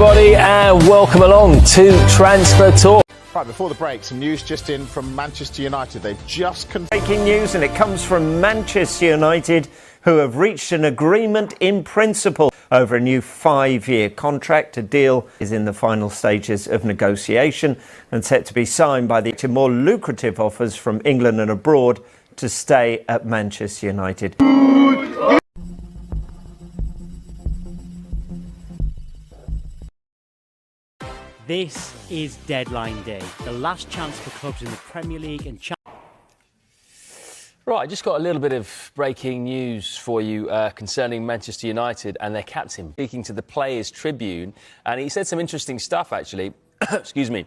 everybody, and welcome along to Transfer Talk. Right, before the break, some news just in from Manchester United. They've just Breaking news, and it comes from Manchester United, who have reached an agreement in principle over a new 5-year contract. A deal is in the final stages of negotiation and set to be signed by the more lucrative offers from England and abroad to stay at Manchester United. This is deadline day, the last chance for clubs in the Premier League and Right, I just got a little bit of breaking news for you concerning Manchester United and their captain. Speaking to the Players' Tribune, and he said some interesting stuff, actually. Excuse me.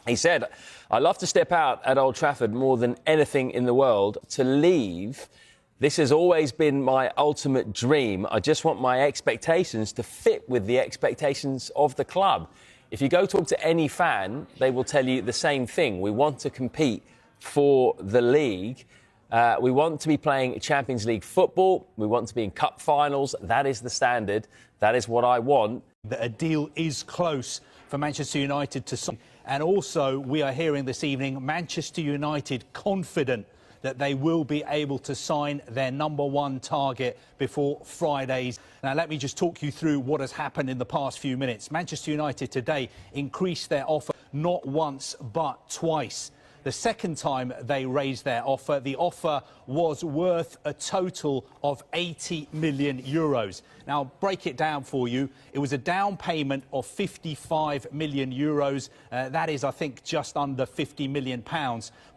He said, "I love to step out at Old Trafford more than anything in the world. To leave, this has always been my ultimate dream. I just want my expectations to fit with the expectations of the club." If you go talk to any fan, they will tell you the same thing. We want to compete for the league. We want to be playing Champions League football. We want to be in cup finals. That is the standard. That is what I want. That a deal is close for Manchester United to sign. And also, we are hearing this evening, Manchester United confident that they will be able to sign their #1 target before Fridays. Now, let me just talk you through what has happened in the past few minutes. Manchester United today increased their offer not once but twice. The second time they raised their offer, the offer was worth a total of €80 million. Now, break it down for you. It was a down payment of €55 million. That is, I think, just under £50 million,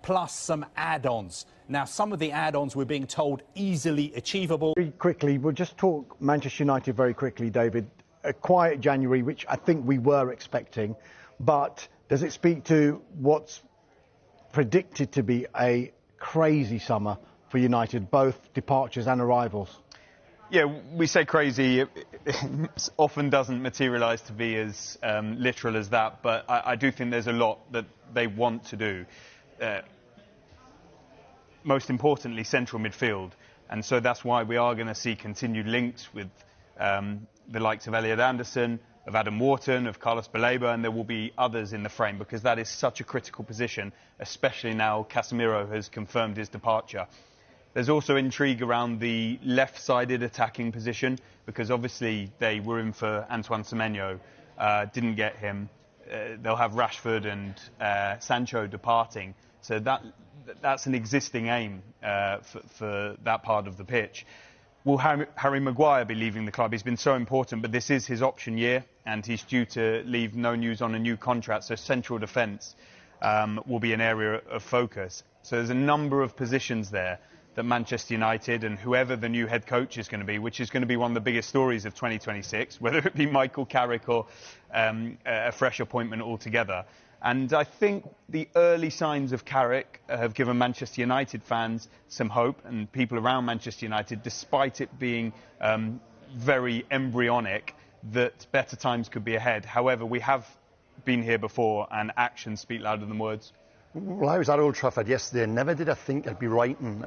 plus some add-ons. Now, some of the add-ons we're being told easily achievable. Very quickly, we'll just talk Manchester United very quickly, David. A quiet January, which I think we were expecting, but does it speak to what's predicted to be a crazy summer for United, both departures and arrivals? Yeah, we say crazy. It often doesn't materialise to be as literal as that, but I do think there's a lot that they want to do. Most importantly, central midfield. And so that's why we are going to see continued links with the likes of Elliot Anderson, of Adam Wharton, of Carlos Baleba, and there will be others in the frame, because that is such a critical position, especially now Casemiro has confirmed his departure. There's also intrigue around the left-sided attacking position, because obviously they were in for Antoine Semenyo, didn't get him. They'll have Rashford and Sancho departing, so that's an existing aim for that part of the pitch. Will Harry Maguire be leaving the club? He's been so important, but this is his option year, and he's due to leave. No news on a new contract, so central defence will be an area of focus. So there's a number of positions there that Manchester United and whoever the new head coach is going to be, which is going to be one of the biggest stories of 2026, whether it be Michael Carrick or a fresh appointment altogether. And I think the early signs of Carrick have given Manchester United fans some hope, and people around Manchester United, despite it being very embryonic, that better times could be ahead. However, we have been here before, and actions speak louder than words. Well, I was at Old Trafford yesterday, and never did I think I'd be writing,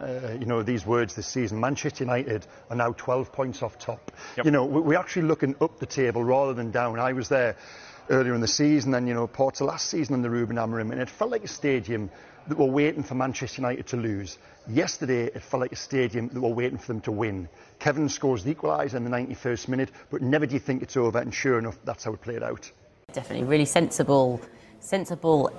these words this season. Manchester United are now 12 points off top. Yep. We're actually looking up the table rather than down. I was there earlier in the season, and parts of last season in the Ruben Amorim, and it felt like a stadium that were waiting for Manchester United to lose. Yesterday, it felt like a stadium that were waiting for them to win. Kevin scores the equaliser in the 91st minute, but never do you think it's over, and sure enough, that's how it played out. Definitely, really sensible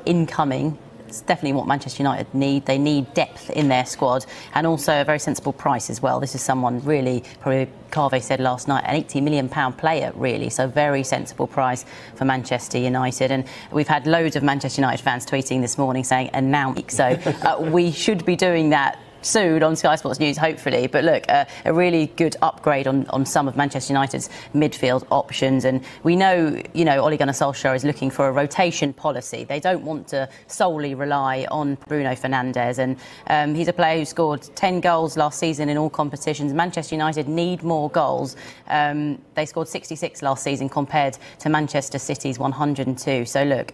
incoming. It's definitely what Manchester United need. They need depth in their squad, and also a very sensible price as well. This is someone really, probably Carve said last night, an £80 million player, really. So very sensible price for Manchester United. And we've had loads of Manchester United fans tweeting this morning saying announce. So we should be doing that soon on Sky Sports News, hopefully. But look, a really good upgrade on some of Manchester United's midfield options. And we know, Ole Gunnar Solskjaer is looking for a rotation policy. They don't want to solely rely on Bruno Fernandes. And he's a player who scored 10 goals last season in all competitions. Manchester United need more goals. They scored 66 last season compared to Manchester City's 102. So look,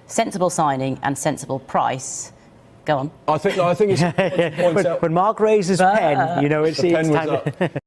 sensible signing and sensible price. Go on. I think it's when Mark raises pen, it's the pen time. was up.